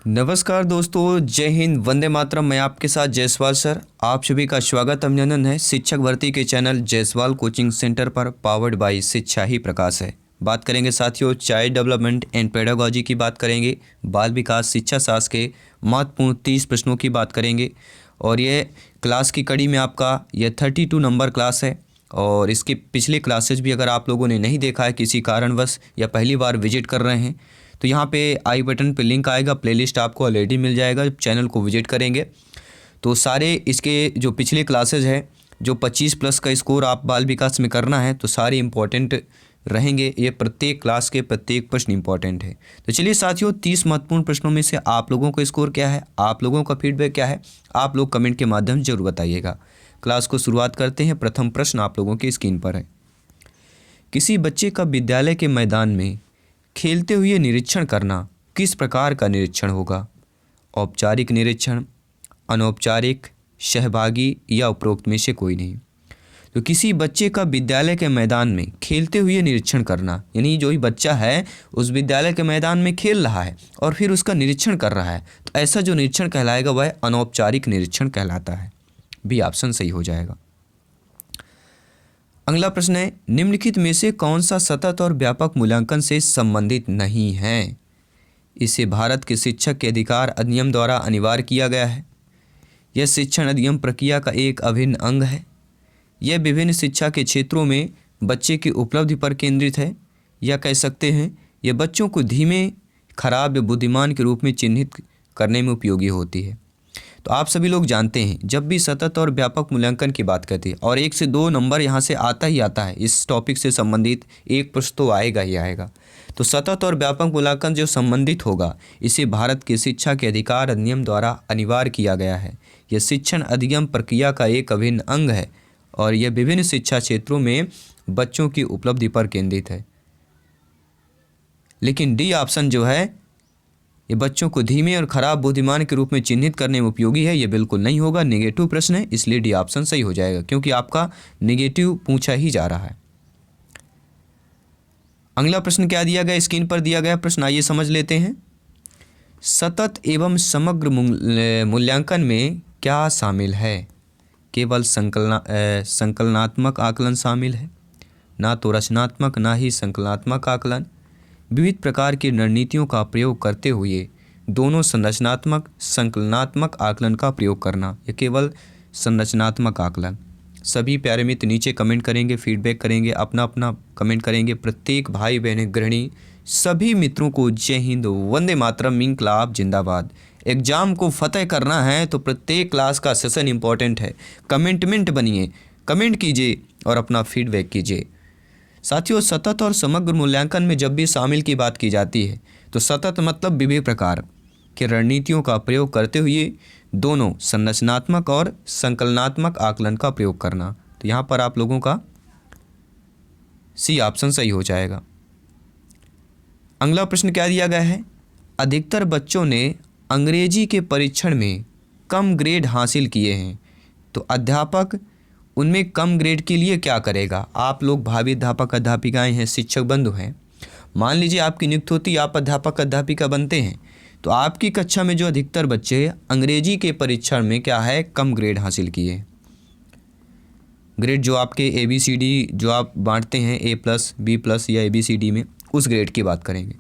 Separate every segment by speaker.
Speaker 1: नमस्कार दोस्तों, जय हिंद, वंदे मातरम। मैं आपके साथ जायसवाल सर। आप सभी का स्वागत अभिनंदन है शिक्षक भर्ती के चैनल जायसवाल कोचिंग सेंटर पर, पावर्ड बाय शिक्षा ही प्रकाश है। बात करेंगे साथियों चाइल्ड डेवलपमेंट एंड पेडागोजी की बात करेंगे, बाल विकास शिक्षा शास्त्र के महत्वपूर्ण 30 प्रश्नों की बात करेंगे। और ये क्लास की कड़ी में आपका यह 32 नंबर क्लास है। और इसके पिछले क्लासेज भी अगर आप लोगों ने नहीं देखा है किसी कारणवश या पहली बार विजिट कर रहे हैं तो यहाँ पे आई बटन पे लिंक आएगा, प्लेलिस्ट आपको ऑलरेडी मिल जाएगा। चैनल को विजिट करेंगे तो सारे इसके जो पिछले क्लासेज हैं, जो 25 प्लस का स्कोर आप बाल विकास में करना है तो सारे इम्पोर्टेंट रहेंगे। ये प्रत्येक क्लास के प्रत्येक प्रश्न इंपॉर्टेंट है। तो चलिए साथियों, 30 महत्वपूर्ण प्रश्नों में से आप लोगों का स्कोर क्या है, आप लोगों का फीडबैक क्या है, आप लोग कमेंट के माध्यम से जरूर बताइएगा। क्लास को शुरुआत करते हैं। प्रथम प्रश्न आप लोगों की स्क्रीन पर है। किसी बच्चे का विद्यालय के मैदान में खेलते हुए निरीक्षण करना किस प्रकार का निरीक्षण होगा? औपचारिक निरीक्षण, अनौपचारिक, सहभागी या उपरोक्त में से कोई नहीं। तो किसी बच्चे का विद्यालय के मैदान में खेलते हुए निरीक्षण करना, यानी जो ही बच्चा है उस विद्यालय के मैदान में खेल रहा है और फिर उसका निरीक्षण कर रहा है, तो ऐसा जो निरीक्षण कहलाएगा वह अनौपचारिक निरीक्षण कहलाता है। बी ऑप्शन सही हो जाएगा। अगला प्रश्न है, निम्नलिखित में से कौन सा सतत और व्यापक मूल्यांकन से संबंधित नहीं है? इसे भारत के शिक्षक के अधिकार अधिनियम द्वारा अनिवार्य किया गया है। यह शिक्षण अधिनियम प्रक्रिया का एक अभिन्न अंग है। यह विभिन्न शिक्षा के क्षेत्रों में बच्चे की उपलब्धि पर केंद्रित है। या कह सकते हैं यह बच्चों को धीमे, खराब या बुद्धिमान के रूप में चिन्हित करने में उपयोगी होती है। तो आप सभी लोग जानते हैं जब भी सतत और व्यापक मूल्यांकन की बात करते हैं और 1 से 2 नंबर यहाँ से आता ही आता है, इस टॉपिक से संबंधित एक प्रश्न तो आएगा ही आएगा। तो सतत और व्यापक मूल्यांकन जो संबंधित होगा इसे भारत के शिक्षा के अधिकार अधिनियम द्वारा अनिवार्य किया गया है। यह शिक्षण अधिनियम प्रक्रिया का एक अभिन्न अंग है और यह विभिन्न शिक्षा क्षेत्रों में बच्चों की उपलब्धि पर केंद्रित है। लेकिन डी ऑप्शन जो है, ये बच्चों को धीमे और खराब बुद्धिमान के रूप में चिन्हित करने में उपयोगी है, ये बिल्कुल नहीं होगा। नेगेटिव प्रश्न है, इसलिए डी ऑप्शन सही हो जाएगा, क्योंकि आपका नेगेटिव पूछा ही जा रहा है। अगला प्रश्न क्या दिया गया, स्क्रीन पर दिया गया प्रश्न, आइए समझ लेते हैं। सतत एवं समग्र मूल्यांकन में क्या शामिल है? केवल संकलनात्मक आकलन शामिल है, ना तो रचनात्मक ना ही संकलनात्मक आकलन। विविध प्रकार की रणनीतियों का प्रयोग करते हुए दोनों संरचनात्मक संकलनात्मक आकलन का प्रयोग करना, या केवल संरचनात्मक आकलन। सभी प्यारे मित्र नीचे कमेंट करेंगे, फीडबैक करेंगे, अपना अपना कमेंट करेंगे। प्रत्येक भाई बहन गृहिणी सभी मित्रों को जय हिंद, वंदे मातरम, इंकलाब जिंदाबाद। एग्जाम को फतेह करना है तो प्रत्येक क्लास का सेशन इंपॉर्टेंट है। कमेंटमेंट बनिए, कमेंट कीजिए और अपना फीडबैक कीजिए। साथियों, सतत और समग्र मूल्यांकन में जब भी शामिल की बात की जाती है तो सतत मतलब विभिन्न प्रकार के रणनीतियों का प्रयोग करते हुए दोनों संरचनात्मक और संकलनात्मक आकलन का प्रयोग करना। तो यहाँ पर आप लोगों का सी ऑप्शन सही हो जाएगा। अगला प्रश्न क्या दिया गया है? अधिकतर बच्चों ने अंग्रेजी के परीक्षण में कम ग्रेड हासिल किए हैं, तो अध्यापक उनमें कम ग्रेड के लिए क्या करेगा? आप लोग भावी अध्यापक अध्यापिकाएं हैं, शिक्षक बंधु हैं। मान लीजिए आपकी नियुक्ति होती, आप अध्यापक अध्यापिका बनते हैं, तो आपकी कक्षा में जो अधिकतर बच्चे अंग्रेजी के परीक्षण में क्या है, कम ग्रेड हासिल किए। ग्रेड जो आपके ABCD जो आप बांटते हैं A+, B+ या ABCD में, उस ग्रेड की बात करेंगे।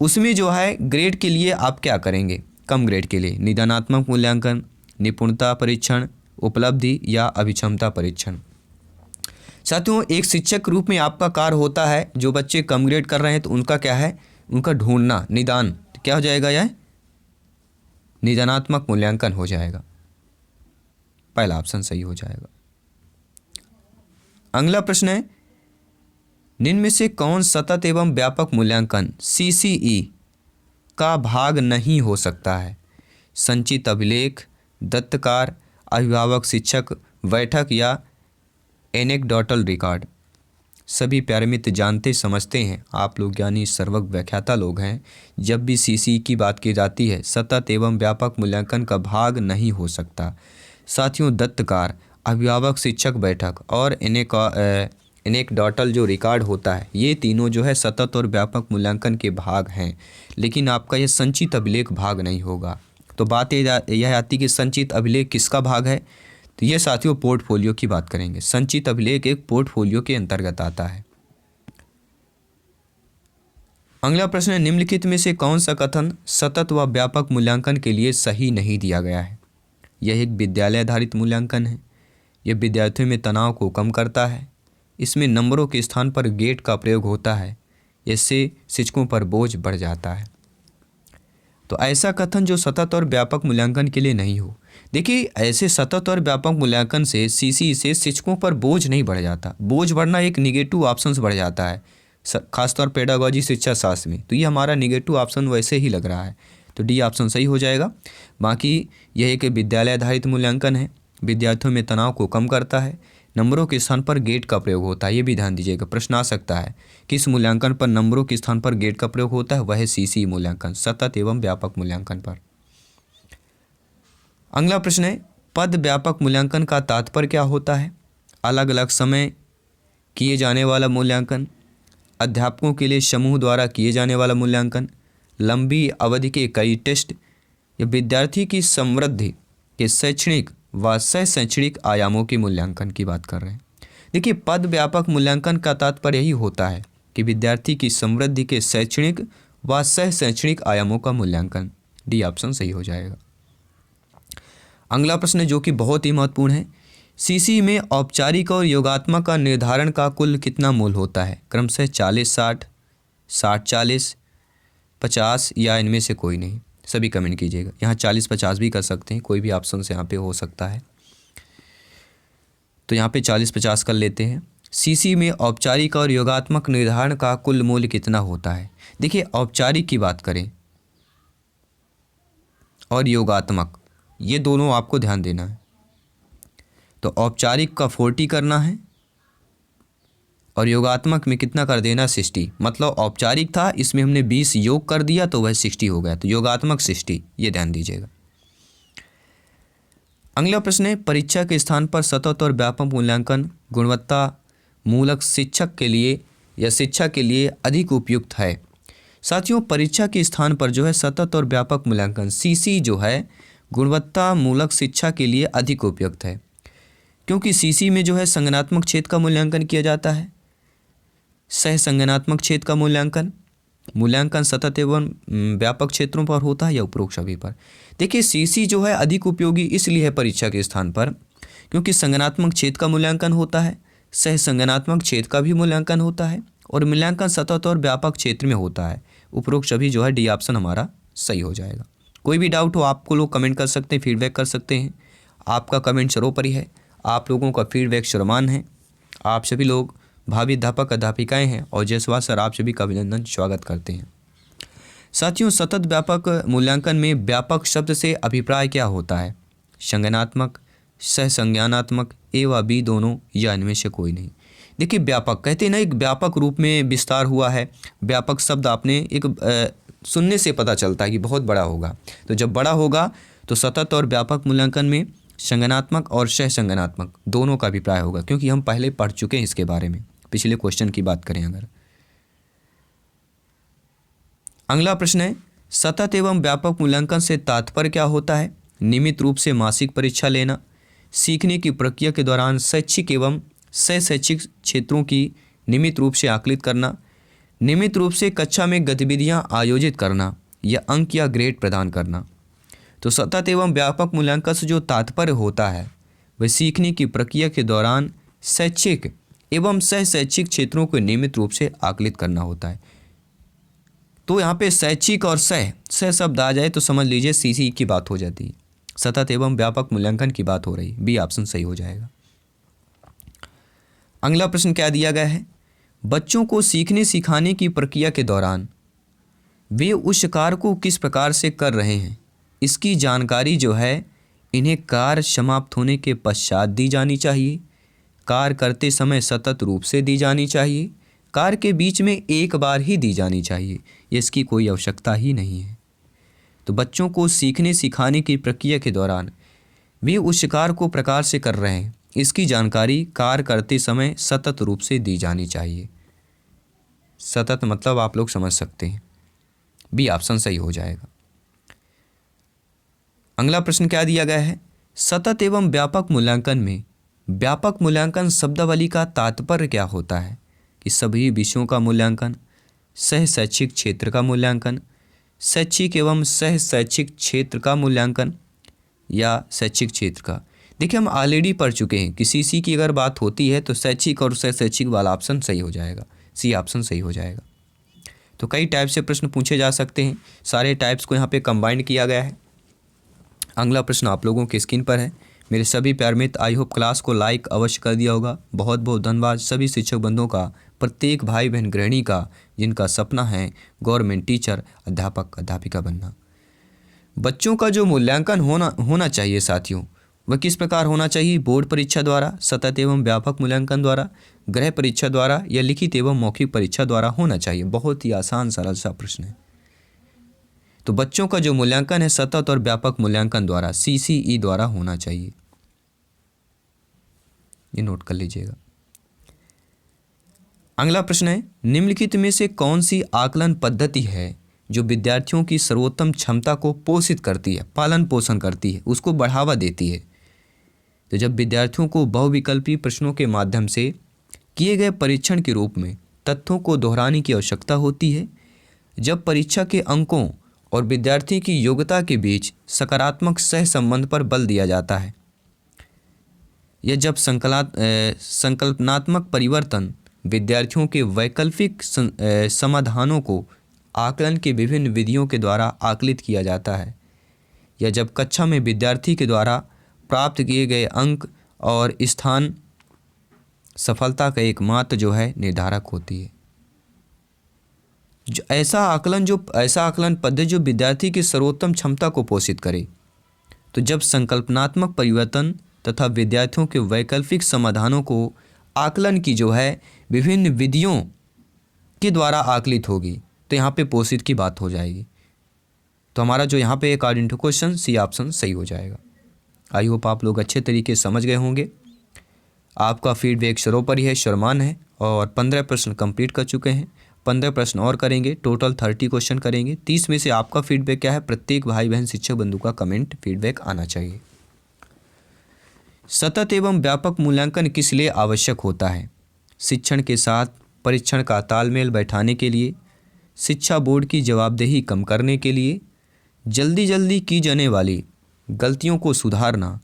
Speaker 1: उसमें जो है ग्रेड के लिए आप क्या करेंगे? कम ग्रेड के लिए निदानात्मक मूल्यांकन, निपुणता परीक्षण, उपलब्धि या अभिक्षमता परीक्षण। साथियों, एक शिक्षक के रूप में आपका कार्य होता है, जो बच्चे कम ग्रेड कर रहे हैं तो उनका क्या है, उनका ढूंढना, निदान। तो क्या हो जाएगा, यह निदानात्मक मूल्यांकन हो जाएगा। पहला ऑप्शन सही हो जाएगा। अगला प्रश्न है, निम्न में से कौन सतत एवं व्यापक मूल्यांकन CCE का भाग नहीं हो सकता है? संचित अभिलेख, दत्तकार, अभिभावक शिक्षक बैठक या एनेक्डोटल रिकॉर्ड। सभी प्यारे मित्र जानते समझते हैं, आप लोग यानी सर्वज्ञ व्याख्याता लोग हैं। जब भी CCE की बात की जाती है, सतत एवं व्यापक मूल्यांकन का भाग नहीं हो सकता। साथियों, दत्तकार, अभिभावक शिक्षक बैठक और एनेक्डोटल जो रिकॉर्ड होता है, ये तीनों जो है सतत और व्यापक मूल्यांकन के भाग हैं, लेकिन आपका ये संचित अभिलेख भाग नहीं होगा। तो बात यह आती कि संचित अभिलेख किसका भाग है, तो ये साथियों पोर्टफोलियो की बात करेंगे। संचित अभिलेख एक पोर्टफोलियो के अंतर्गत आता है। अगला प्रश्न है, निम्नलिखित में से कौन सा कथन सतत व व्यापक मूल्यांकन के लिए सही नहीं दिया गया है। यह एक विद्यालय आधारित मूल्यांकन है। यह विद्यार्थियों में तनाव को कम करता है। इसमें नंबरों के स्थान पर गेट का प्रयोग होता है। इससे शिक्षकों पर बोझ बढ़ जाता है। तो ऐसा कथन जो सतत और व्यापक मूल्यांकन के लिए नहीं हो। देखिए, ऐसे सतत और व्यापक मूल्यांकन से सीसी से शिक्षकों पर बोझ नहीं बढ़ जाता। बोझ बढ़ना एक निगेटिव ऑप्शन बढ़ जाता है, खासतौर पेडागोजी शिक्षा शास्त्र में। तो ये हमारा निगेटिव ऑप्शन वैसे ही लग रहा है, तो डी ऑप्शन सही हो जाएगा। बाकी यह एक विद्यालय आधारित मूल्यांकन है, विद्यार्थियों में तनाव को कम करता है, नंबरों के स्थान पर गेट का प्रयोग होता है। ये भी ध्यान दीजिएगा, प्रश्न आ सकता है किस मूल्यांकन पर नंबरों के स्थान पर गेट का प्रयोग होता है। वह है सीसी मूल्यांकन, सतत एवं व्यापक मूल्यांकन पर। अगला प्रश्न है, पद व्यापक मूल्यांकन का तात्पर्य क्या होता है। अलग अलग समय किए जाने वाला मूल्यांकन, अध्यापकों के लिए समूह द्वारा किए जाने वाला मूल्यांकन, लंबी अवधि के कई टेस्ट, या विद्यार्थी की समृद्धि के शैक्षणिक व शैक्षणिक आयामों के मूल्यांकन की बात कर रहे हैं। देखिए, पद व्यापक मूल्यांकन का तात्पर्य यही होता है कि विद्यार्थी की समृद्धि के शैक्षणिक व शैक्षणिक आयामों का मूल्यांकन। डी ऑप्शन सही हो जाएगा। अगला प्रश्न जो कि बहुत ही महत्वपूर्ण है, सीसी में औपचारिक और योगात्मक का निर्धारण का कुल कितना मूल होता है। क्रमशः 40-60, 60-40, 50 या इनमें से कोई नहीं। सभी कमेंट कीजिएगा। यहाँ 40-50 भी कर सकते हैं, कोई भी ऑप्शन से यहाँ पे हो सकता है। तो यहाँ पे 40-50 कर लेते हैं। सीसी में औपचारिक और योगात्मक निर्धारण का कुल मूल्य कितना होता है। देखिए, औपचारिक की बात करें और योगात्मक, ये दोनों आपको ध्यान देना है। तो औपचारिक का 40 करना है और योगात्मक में कितना कर देना, 60। मतलब औपचारिक था, इसमें हमने 20 योग कर दिया तो वह 60 हो गया। तो योगात्मक 60, ये ध्यान दीजिएगा। अगला प्रश्न है, परीक्षा के स्थान पर सतत और व्यापक मूल्यांकन गुणवत्ता मूलक शिक्षक के लिए या शिक्षा के लिए अधिक उपयुक्त है। साथियों, परीक्षा के स्थान पर जो है सतत और व्यापक मूल्यांकन सीसी जो है गुणवत्ता मूलक शिक्षा के लिए अधिक उपयुक्त है, क्योंकि सीसी में जो है संज्ञानात्मक क्षेत्र का मूल्यांकन किया जाता है, सह संज्ञानात्मक क्षेत्र का मूल्यांकन सतत एवं व्यापक क्षेत्रों पर होता है या उपरोक्त सभी पर। देखिए, सीसी जो है अधिक उपयोगी इसलिए है परीक्षा के स्थान पर, क्योंकि संज्ञानात्मक क्षेत्र का मूल्यांकन होता है, सह संज्ञानात्मक क्षेत्र का भी मूल्यांकन होता है और मूल्यांकन सतत और व्यापक क्षेत्र में होता है। उपरोक्त सभी जो है डी ऑप्शन हमारा सही हो जाएगा। कोई भी डाउट हो आपको लोग कमेंट कर सकते हैं, फीडबैक कर सकते हैं। आपका कमेंट सर्वोपरि है, आप लोगों का फीडबैक सर्वमान है। आप सभी लोग भावी अध्यापक अध्यापिकाएं हैं और जयसवाल सर आप सभी का अभिनंदन स्वागत करते हैं। साथियों, सतत व्यापक मूल्यांकन में व्यापक शब्द से अभिप्राय क्या होता है। संज्ञानात्मक, सह संज्ञानात्मक, ए व बी दोनों या इनमें से कोई नहीं। देखिए, व्यापक कहते हैं ना, एक व्यापक रूप में विस्तार हुआ है। व्यापक शब्द आपने एक सुनने से पता चलता है कि बहुत बड़ा होगा। तो जब बड़ा होगा तो सतत और व्यापक मूल्यांकन में संज्ञानात्मक और सह संज्ञानात्मक दोनों का अभिप्राय होगा, क्योंकि हम पहले पढ़ चुके हैं इसके बारे में, पिछले क्वेश्चन की बात करें अगर। अगला प्रश्न है, सतत एवं व्यापक मूल्यांकन से तात्पर्य क्या होता है। नियमित रूप से मासिक परीक्षा लेना, सीखने की प्रक्रिया के दौरान शैक्षिक एवं शैक्षिक क्षेत्रों की नियमित रूप से आकलित करना, नियमित रूप से कक्षा में गतिविधियां आयोजित करना या अंक या ग्रेड प्रदान करना। तो सतत एवं व्यापक मूल्यांकन से जो तात्पर्य होता है वह सीखने की प्रक्रिया के दौरान शैक्षिक एवं शैक्षिक क्षेत्रों को नियमित रूप से आकलित करना होता है। तो यहाँ पे शैक्षिक और सह शब्द आ जाए तो समझ लीजिए सीसी की बात हो जाती है, सतत एवं व्यापक मूल्यांकन की बात हो रही। बी ऑप्शन सही हो जाएगा। अगला प्रश्न क्या दिया गया है, बच्चों को सीखने सिखाने की प्रक्रिया के दौरान वे उस कार्य को किस प्रकार से कर रहे हैं, इसकी जानकारी जो है इन्हें कार्य समाप्त होने के पश्चात दी जानी चाहिए, कार्य करते समय सतत रूप से दी जानी चाहिए, कार्य के बीच में एक बार ही दी जानी चाहिए, इसकी कोई आवश्यकता ही नहीं है। तो बच्चों को सीखने सिखाने की प्रक्रिया के दौरान वे उस कार्य को प्रकार से कर रहे हैं, इसकी जानकारी कार्य करते समय सतत रूप से दी जानी चाहिए। सतत मतलब आप लोग समझ सकते हैं, बी ऑप्शन सही हो जाएगा। अगला प्रश्न क्या दिया गया है, सतत एवं व्यापक मूल्यांकन में व्यापक मूल्यांकन शब्दावली का तात्पर्य क्या होता है? कि सभी विषयों का मूल्यांकन, सह शैक्षिक क्षेत्र का मूल्यांकन, शैक्षिक एवं सह शैक्षिक क्षेत्र का मूल्यांकन या शैक्षिक क्षेत्र का। देखिए हम ऑलरेडी पढ़ चुके हैं कि सीसी की अगर बात होती है तो शैक्षिक और सह शैक्षिक वाला ऑप्शन सही हो जाएगा, सी ऑप्शन सही हो जाएगा। तो कई टाइप से प्रश्न पूछे जा सकते हैं, सारे टाइप्स को यहाँ पे कंबाइंड किया गया है। अगला प्रश्न आप लोगों के स्क्रीन पर है। मेरे सभी प्यारे मित्र, आई होप क्लास को लाइक अवश्य कर दिया होगा। बहुत बहुत धन्यवाद सभी शिक्षक बंधुओं का, प्रत्येक भाई बहन गृहिणी का जिनका सपना है गवर्नमेंट टीचर, अध्यापक अध्यापिका बनना। बच्चों का जो मूल्यांकन होना चाहिए साथियों, वह किस प्रकार होना चाहिए? बोर्ड परीक्षा द्वारा, सतत एवं व्यापक मूल्यांकन द्वारा, गृह परीक्षा द्वारा या लिखित एवं मौखिक परीक्षा द्वारा होना चाहिए। बहुत ही आसान सरल सा प्रश्न है। तो बच्चों का जो मूल्यांकन है सतत और व्यापक मूल्यांकन द्वारा, सीसीई द्वारा होना चाहिए, ये नोट कर लीजिएगा। अगला प्रश्न है, निम्नलिखित में से कौन सी आकलन पद्धति है जो विद्यार्थियों की सर्वोत्तम क्षमता को पोषित करती है, पालन पोषण करती है, उसको बढ़ावा देती है? तो जब विद्यार्थियों को बहुविकल्पी प्रश्नों के माध्यम से किए गए परीक्षण के रूप में तथ्यों को दोहराने की आवश्यकता होती है, जब परीक्षा के अंकों और विद्यार्थी की योग्यता के बीच सकारात्मक सह संबंध पर बल दिया जाता है, या जब संकल्पनात्मक परिवर्तन विद्यार्थियों के वैकल्पिक समाधानों को आकलन के विभिन्न विधियों के द्वारा आकलित किया जाता है, या जब कक्षा में विद्यार्थी के द्वारा प्राप्त किए गए अंक और स्थान सफलता का एकमात्र जो है निर्धारक होती है। ऐसा आकलन पद्धति जो विद्यार्थी की सर्वोत्तम क्षमता को पोषित करे। तो जब संकल्पनात्मक परिवर्तन तथा विद्यार्थियों के वैकल्पिक समाधानों को आकलन की जो है विभिन्न विधियों के द्वारा आकलित होगी, तो यहाँ पे पोषित की बात हो जाएगी। तो हमारा जो यहाँ पे according to question C option सही हो जाएगा। आई होप आप लोग अच्छे तरीके से समझ गए होंगे। आपका फीडबैक सर्वोपरि है, सर्वमान्य है, और 15 प्रश्न कंप्लीट कर चुके हैं। 15 प्रश्न और करेंगे, टोटल 30 क्वेश्चन करेंगे। 30 में से आपका फीडबैक क्या है? प्रत्येक भाई बहन शिक्षक बंधु का कमेंट फीडबैक आना चाहिए। सतत एवं व्यापक मूल्यांकन किस लिए आवश्यक होता है? शिक्षण के साथ परीक्षण का तालमेल बैठाने के लिए, शिक्षा बोर्ड की जवाबदेही कम करने के लिए, जल्दी की जाने वाली गलतियों को सुधारना,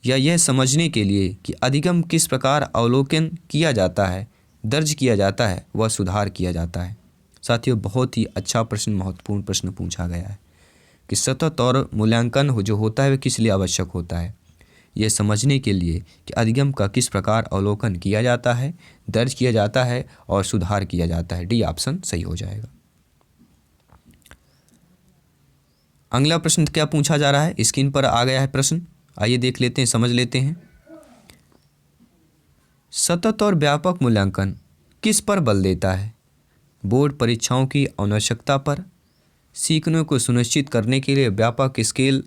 Speaker 1: या यह समझने के लिए कि अधिगम किस प्रकार अवलोकन किया जाता है, दर्ज किया जाता है, वह सुधार किया जाता है। साथियों बहुत ही अच्छा प्रश्न, महत्वपूर्ण प्रश्न पूछा गया है कि सतत और मूल्यांकन जो होता है वह किस लिए आवश्यक होता है? यह समझने के लिए कि अधिगम का किस प्रकार अवलोकन किया जाता है, दर्ज किया जाता है और सुधार किया जाता है। डी ऑप्शन सही हो जाएगा। अगला प्रश्न क्या पूछा जा रहा है? स्क्रीन पर आ गया है प्रश्न, आइए देख लेते हैं, समझ लेते हैं। सतत और व्यापक मूल्यांकन किस पर बल देता है? बोर्ड परीक्षाओं की आवश्यकता पर, सीखने को सुनिश्चित करने के लिए व्यापक स्केल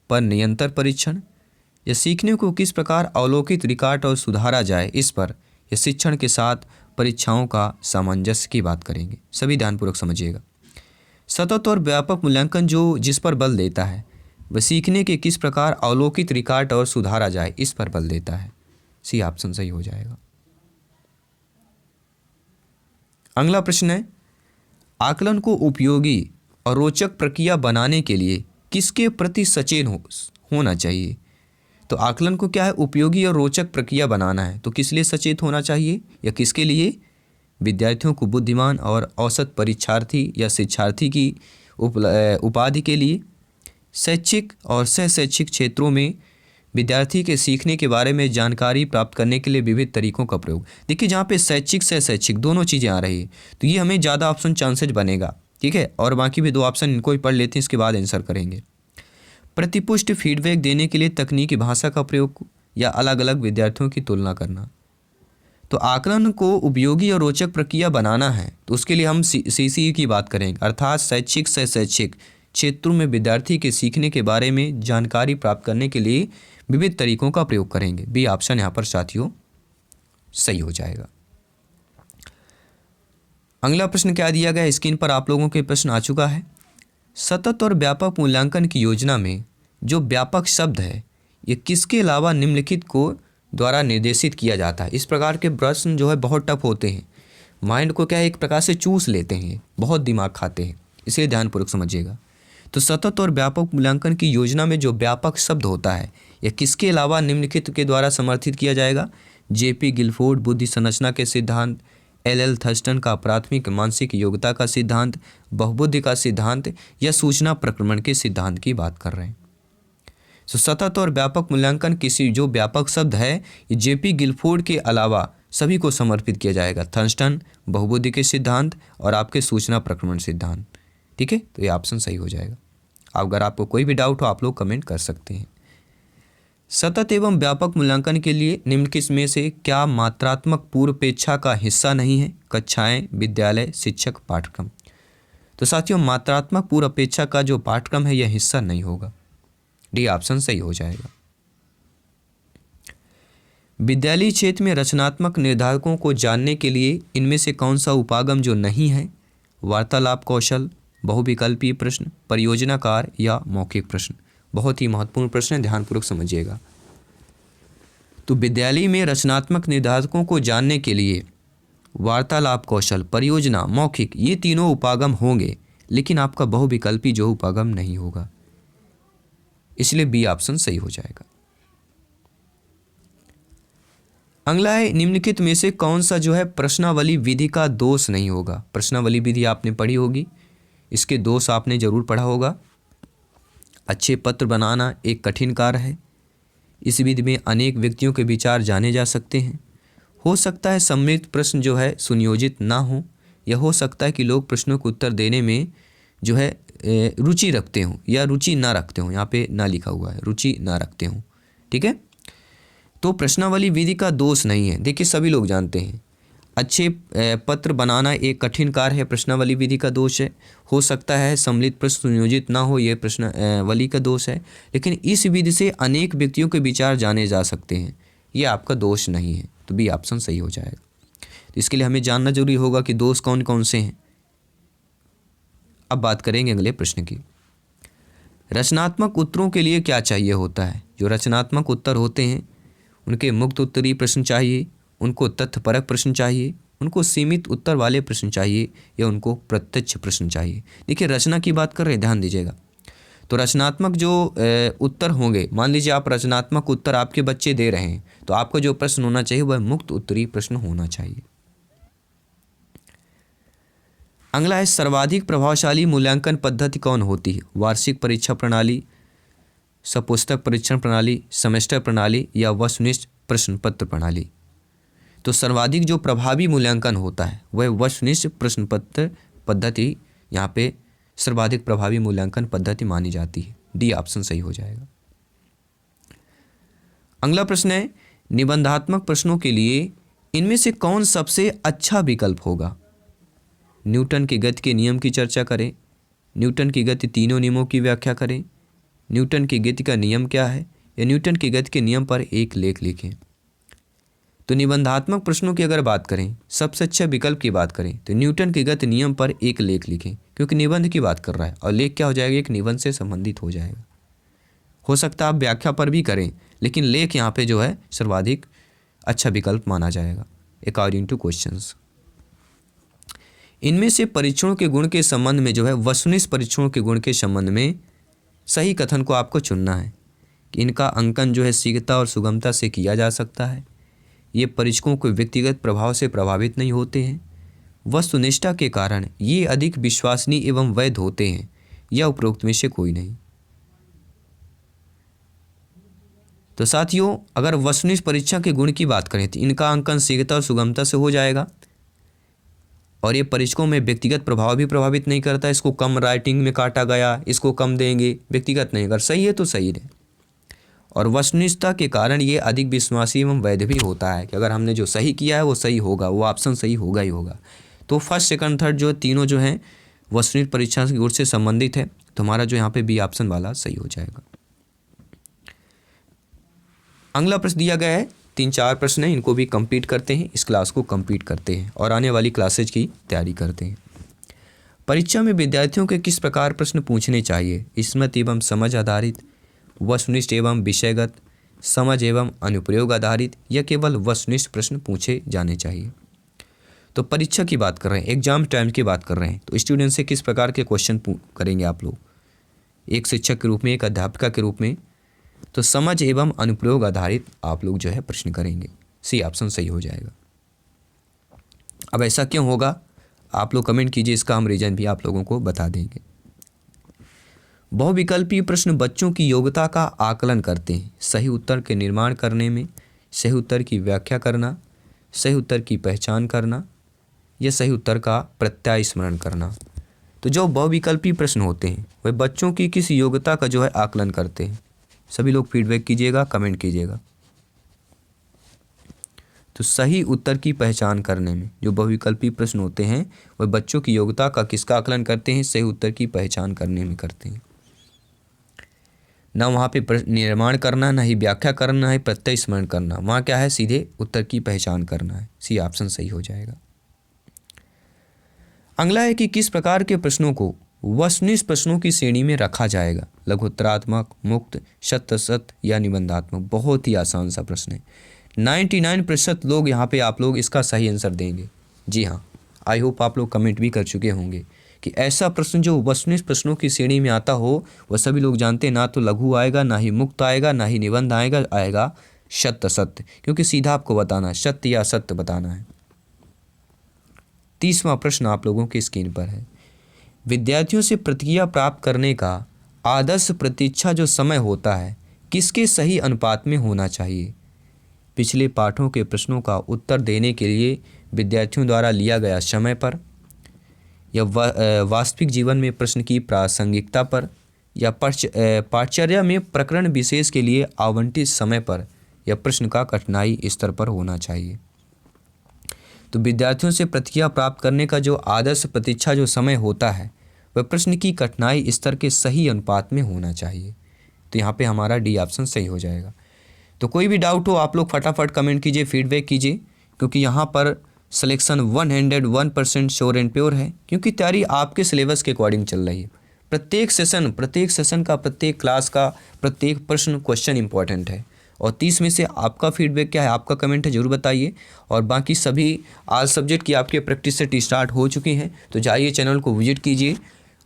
Speaker 1: पर निरंतर परीक्षण, या सीखने को किस प्रकार अवलोकित रिकॉर्ड और सुधारा जाए इस पर, या शिक्षण के साथ परीक्षाओं का सामंजस्य की बात करेंगे। सभी ध्यानपूर्वक समझिएगा। सतत और व्यापक मूल्यांकन जिस पर बल देता है वह सीखने के किस प्रकार अवलोकित रिकॉर्ड और सुधारा जाए इस पर बल देता है। सी ऑप्शन सही हो जाएगा। अगला प्रश्न है, आकलन को उपयोगी और रोचक प्रक्रिया बनाने के लिए किसके प्रति सचेत होना चाहिए? तो आकलन को क्या है? उपयोगी और रोचक प्रक्रिया बनाना है, तो किस लिए सचेत होना चाहिए या किसके लिए? विद्यार्थियों को बुद्धिमान और औसत परीक्षार्थी या शिक्षार्थी की उपाधि के लिए, शैक्षिक और सह शैक्षिक क्षेत्रों में विद्यार्थी के सीखने के बारे में जानकारी प्राप्त करने के लिए विविध तरीकों का प्रयोग। देखिए जहाँ पे शैक्षिक सह शैक्षिक दोनों चीज़ें आ रही है तो ये हमें ज़्यादा ऑप्शन चांसेज बनेगा, ठीक है। और बाकी भी 2 ऑप्शन इनको ही पढ़ लेते हैं, इसके बाद आंसर करेंगे। प्रतिपुष्ट फीडबैक देने के लिए तकनीकी भाषा का प्रयोग या अलग अलग विद्यार्थियों की तुलना करना। तो आकलन को उपयोगी और रोचक प्रक्रिया बनाना है तो उसके लिए हम सीसीई की बात करेंगे, अर्थात शैक्षिक सह शैक्षिक क्षेत्रों में विद्यार्थी के सीखने के बारे में जानकारी प्राप्त करने के लिए विविध तरीकों का प्रयोग करेंगे। बी ऑप्शन यहाँ पर साथियों सही हो जाएगा। अगला प्रश्न क्या दिया गया है, स्क्रीन पर आप लोगों के प्रश्न आ चुका है। सतत और व्यापक मूल्यांकन की योजना में जो व्यापक शब्द है ये किसके अलावा निम्नलिखित को द्वारा निर्देशित किया जाता है। इस प्रकार के प्रश्न जो है बहुत टफ होते हैं, माइंड को क्या है एक प्रकार से चूस लेते हैं, बहुत दिमाग खाते हैं, इसलिए ध्यानपूर्वक समझिएगा। तो सतत और व्यापक मूल्यांकन की योजना में जो व्यापक शब्द होता है यह किसके अलावा निम्नलिखित के द्वारा समर्थित किया जाएगा। जेपी गिलफोर्ड बुद्धि संरचना के सिद्धांत, एल थर्स्टन का प्राथमिक मानसिक योग्यता का सिद्धांत, बहुबुद्धि का सिद्धांत या सूचना प्रक्रमण के सिद्धांत की बात कर रहे हैं। तो सतत और व्यापक मूल्यांकन किसी जो व्यापक शब्द है ये जेपी गिलफोर्ड के अलावा सभी को समर्पित किया जाएगा। थर्स्टन, बहुबुद्धि के सिद्धांत और आपके सूचना प्रक्रमण सिद्धांत। ठीक है, तो ये ऑप्शन सही हो जाएगा। अगर आपको कोई भी डाउट हो आप लोग कमेंट कर सकते हैं। सतत एवं व्यापक मूल्यांकन के लिए निम्नलिखित में से क्या मात्रात्मक पूर्वापेक्षा का हिस्सा नहीं है। कक्षाएं, विद्यालय, शिक्षक, पाठ्यक्रम। तो साथियों मात्रात्मक पूर्वापेक्षा का जो पाठ्यक्रम है यह हिस्सा नहीं होगा। डी ऑप्शन सही हो जाएगा। विद्यालयी क्षेत्र में रचनात्मक निर्धारकों को जानने के लिए इनमें से कौन सा उपागम जो नहीं है। वार्तालाप कौशल, बहुविकल्पीय प्रश्न, परियोजना कार्य या मौखिक प्रश्न। बहुत ही महत्वपूर्ण प्रश्न है, ध्यानपूर्वक समझिएगा। तो विद्यालय में रचनात्मक निर्धारकों को जानने के लिए वार्तालाप कौशल, परियोजना, मौखिक ये तीनों उपागम होंगे, लेकिन आपका बहुविकल्पी जो उपागम नहीं होगा, इसलिए बी ऑप्शन सही हो जाएगा। अगला है निम्नलिखित में से कौन सा जो है प्रश्नावली विधि का दोष नहीं होगा। प्रश्नावली विधि आपने पढ़ी होगी, इसके दोष आपने जरूर पढ़ा होगा। अच्छे पत्र बनाना एक कठिन कार्य है। इस विधि में अनेक व्यक्तियों के विचार जाने जा सकते हैं। हो सकता है सम्मिलित प्रश्न जो है सुनियोजित ना हो, या हो सकता है कि लोग प्रश्नों को उत्तर देने में जो है रुचि रखते हों या रुचि ना रखते हों। यहाँ पे ना लिखा हुआ है, रुचि ना रखते हों। ठीक है, तो प्रश्नावली विधि का दोष नहीं है। देखिए सभी लोग जानते हैं अच्छे पत्र बनाना एक कठिन कार्य है, प्रश्नावली विधि का दोष है। हो सकता है सम्मिलित प्रश्न सुनियोजित ना हो, यह प्रश्नावली का दोष है। लेकिन इस विधि से अनेक व्यक्तियों के विचार जाने जा सकते हैं, ये आपका दोष नहीं है। तो बी ऑप्शन सही हो जाएगा। तो इसके लिए हमें जानना जरूरी होगा कि दोष कौन कौन से हैं। अब बात करेंगे अगले प्रश्न की। रचनात्मक उत्तरों के लिए क्या चाहिए होता है। जो रचनात्मक उत्तर होते हैं उनके मुक्त उत्तरीय प्रश्न चाहिए, उनको तथ्यपरक प्रश्न चाहिए, उनको सीमित उत्तर वाले प्रश्न चाहिए, या उनको प्रत्यक्ष प्रश्न चाहिए। देखिए रचना की बात कर रहे हैं, ध्यान दीजिएगा। तो रचनात्मक जो उत्तर होंगे, मान लीजिए आप रचनात्मक उत्तर आपके बच्चे दे रहे हैं, तो आपका जो प्रश्न होना चाहिए वह मुक्त उत्तरीय प्रश्न होना चाहिए। अगला है सर्वाधिक प्रभावशाली मूल्यांकन पद्धति कौन होती है। वार्षिक परीक्षा प्रणाली, सपुस्तक परीक्षण प्रणाली, सेमेस्टर प्रणाली या वस्तुनिष्ठ प्रश्न पत्र प्रणाली। तो सर्वाधिक जो प्रभावी मूल्यांकन होता है वह वस्तुनिष्ठ प्रश्न पत्र पद्धति यहाँ पे सर्वाधिक प्रभावी मूल्यांकन पद्धति मानी जाती है। डी ऑप्शन सही हो जाएगा। अगला प्रश्न है निबंधात्मक प्रश्नों के लिए इनमें से कौन सबसे अच्छा विकल्प होगा। न्यूटन की गति के नियम की चर्चा करें, न्यूटन की गति तीनों नियमों की व्याख्या करें, न्यूटन की गति का नियम क्या है, या न्यूटन की गति के नियम पर एक लेख लिखें। तो निबंधात्मक प्रश्नों की अगर बात करें, सबसे अच्छा विकल्प की बात करें, तो न्यूटन की गति नियम पर एक लेख लिखें, क्योंकि निबंध की बात कर रहा है और लेख क्या हो जाएगा, एक निबंध से संबंधित हो जाएगा। हो सकता है आप व्याख्या पर भी करें, लेकिन लेख यहाँ पे जो है सर्वाधिक अच्छा विकल्प माना जाएगा अकॉर्डिंग टू क्वेश्चंस। इनमें से परीक्षणों के गुण के संबंध में जो है वस्तुनिष्ठ परीक्षणों के गुण के संबंध में सही कथन को आपको चुनना है कि इनका अंकन जो है शीघ्रता और सुगमता से किया जा सकता है, ये परीक्षकों के व्यक्तिगत प्रभाव से प्रभावित नहीं होते हैं, वस्तुनिष्ठता के कारण ये अधिक विश्वसनीय एवं वैध होते हैं, या उपरोक्त में से कोई नहीं। तो साथियों अगर वस्तुनिष्ठ परीक्षा के गुण की बात करें तो इनका अंकन शीघ्रता और सुगमता से हो जाएगा, और ये परीक्षकों में व्यक्तिगत प्रभाव भी प्रभावित नहीं करता। इसको कम राइटिंग में काटा गया, इसको कम देंगे, व्यक्तिगत नहीं, अगर सही है तो सही है। और वस्तुनिष्ठता के कारण ये अधिक विश्वासी एवं वैध भी होता है कि अगर हमने जो सही किया है वो सही होगा, वो ऑप्शन सही होगा ही होगा। तो फर्स्ट सेकंड थर्ड जो तीनों जो हैं वस्तुनिष्ठ परीक्षा की ओर से संबंधित है, तो हमारा जो यहाँ पे बी ऑप्शन वाला सही हो जाएगा। अगला प्रश्न दिया गया है, 3-4 प्रश्न हैं, इनको भी कंप्लीट करते हैं, इस क्लास को कंप्लीट करते हैं और आने वाली क्लासेज की तैयारी करते हैं। परीक्षा में विद्यार्थियों के किस प्रकार प्रश्न पूछने चाहिए? स्मृति एवं समझ आधारित, वस्तुनिष्ठ एवं विषयगत, समझ एवं अनुप्रयोग आधारित, या केवल वस्तुनिष्ठ प्रश्न पूछे जाने चाहिए? तो परीक्षा की बात कर रहे हैं, एग्जाम टाइम की बात कर रहे हैं, तो स्टूडेंट से किस प्रकार के क्वेश्चन करेंगे आप लोग, एक शिक्षक के रूप में, एक अध्यापिका के रूप में? तो समझ एवं अनुप्रयोग आधारित आप लोग जो है प्रश्न करेंगे। सी ऑप्शन सही हो जाएगा। अब ऐसा क्यों होगा, आप लोग कमेंट कीजिए, इसका हम रीजन भी आप लोगों को बता देंगे। बहुविकल्पीय प्रश्न बच्चों की योग्यता का आकलन करते हैं। सही उत्तर के निर्माण करने में, सही उत्तर की व्याख्या करना, सही उत्तर की पहचान करना, या सही उत्तर का प्रत्याय स्मरण करना। तो जो बहुविकल्पीय प्रश्न होते हैं वह बच्चों की किस योग्यता का जो है आकलन करते हैं? सभी लोग फीडबैक कीजिएगा, कमेंट कीजिएगा। तो सही उत्तर की पहचान करने में जो बहुविकल्पी प्रश्न होते हैं वह बच्चों की योग्यता का किसका आकलन करते हैं? सही उत्तर की पहचान करने में करते हैं। ना वहाँ पे निर्माण करना, ना ही व्याख्या करना है, प्रत्यय स्मरण करना, वहाँ क्या है? सीधे उत्तर की पहचान करना है। सी ऑप्शन सही हो जाएगा। अगला है कि किस प्रकार के प्रश्नों को वस्तुनिष्ठ प्रश्नों की श्रेणी में रखा जाएगा? लघुत्तरात्मक, मुक्त, सत्य सत्य या निबंधात्मक? बहुत ही आसान सा प्रश्न है। 99% लोग यहाँ पे आप लोग इसका सही आंसर देंगे। जी हाँ, आई होप आप लोग कमेंट भी कर चुके होंगे कि ऐसा प्रश्न जो वस्तुनिष्ठ प्रश्नों की श्रेणी में आता हो वह सभी लोग जानते हैं, ना तो लघु आएगा, ना ही मुक्त आएगा, ना ही निबंध आएगा सत्य सत्य, क्योंकि सीधा आपको बताना है, सत्य या सत्य बताना है। 30वां प्रश्न आप लोगों की स्क्रीन पर है। विद्यार्थियों से प्रतिक्रिया प्राप्त करने का आदर्श प्रतीक्षा जो समय होता है किसके सही अनुपात में होना चाहिए? पिछले पाठों के प्रश्नों का उत्तर देने के लिए विद्यार्थियों द्वारा लिया गया समय पर, या वास्तविक जीवन में प्रश्न की प्रासंगिकता पर, या पाठचर्या में प्रकरण विशेष के लिए आवंटित समय पर, या प्रश्न का कठिनाई स्तर पर होना चाहिए? तो विद्यार्थियों से प्रतिक्रिया प्राप्त करने का जो आदर्श प्रतीक्षा जो समय होता है वह प्रश्न की कठिनाई स्तर के सही अनुपात में होना चाहिए। तो यहाँ पे हमारा डी ऑप्शन सही हो जाएगा। तो कोई भी डाउट हो आप लोग फटाफट कमेंट कीजिए, फीडबैक कीजिए, क्योंकि यहाँ पर सिलेक्शन 101% श्योर एंड प्योर है, क्योंकि तैयारी आपके सिलेबस के अकॉर्डिंग चल रही है। प्रत्येक सेशन का, प्रत्येक क्लास का प्रत्येक प्रश्न क्वेश्चन इंपॉर्टेंट है। और 30 में से आपका फीडबैक क्या है, आपका कमेंट है, ज़रूर बताइए। और बाकी सभी ऑल सब्जेक्ट की आपके प्रैक्टिस सेट स्टार्ट हो चुकी हैं, तो जाइए चैनल को विजिट कीजिए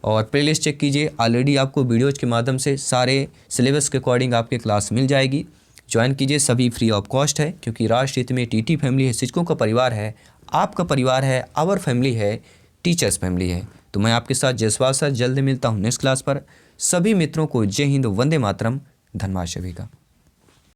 Speaker 1: और प्लेलिस्ट चेक कीजिए। ऑलरेडी आपको वीडियोज़ के माध्यम से सारे सिलेबस के अकॉर्डिंग आपके क्लास मिल जाएगी। ज्वाइन कीजिए, सभी फ्री ऑफ कॉस्ट है, क्योंकि राष्ट्र हित में टीटी फैमिली है, शिक्षकों का परिवार है, आपका परिवार है, आवर फैमिली है, टीचर्स फैमिली है। तो मैं आपके साथ जयसवाल सर जल्द मिलता हूँ नेक्स्ट क्लास पर। सभी मित्रों को जय हिंद, वंदे मातरम, धन्यवाद सभी का।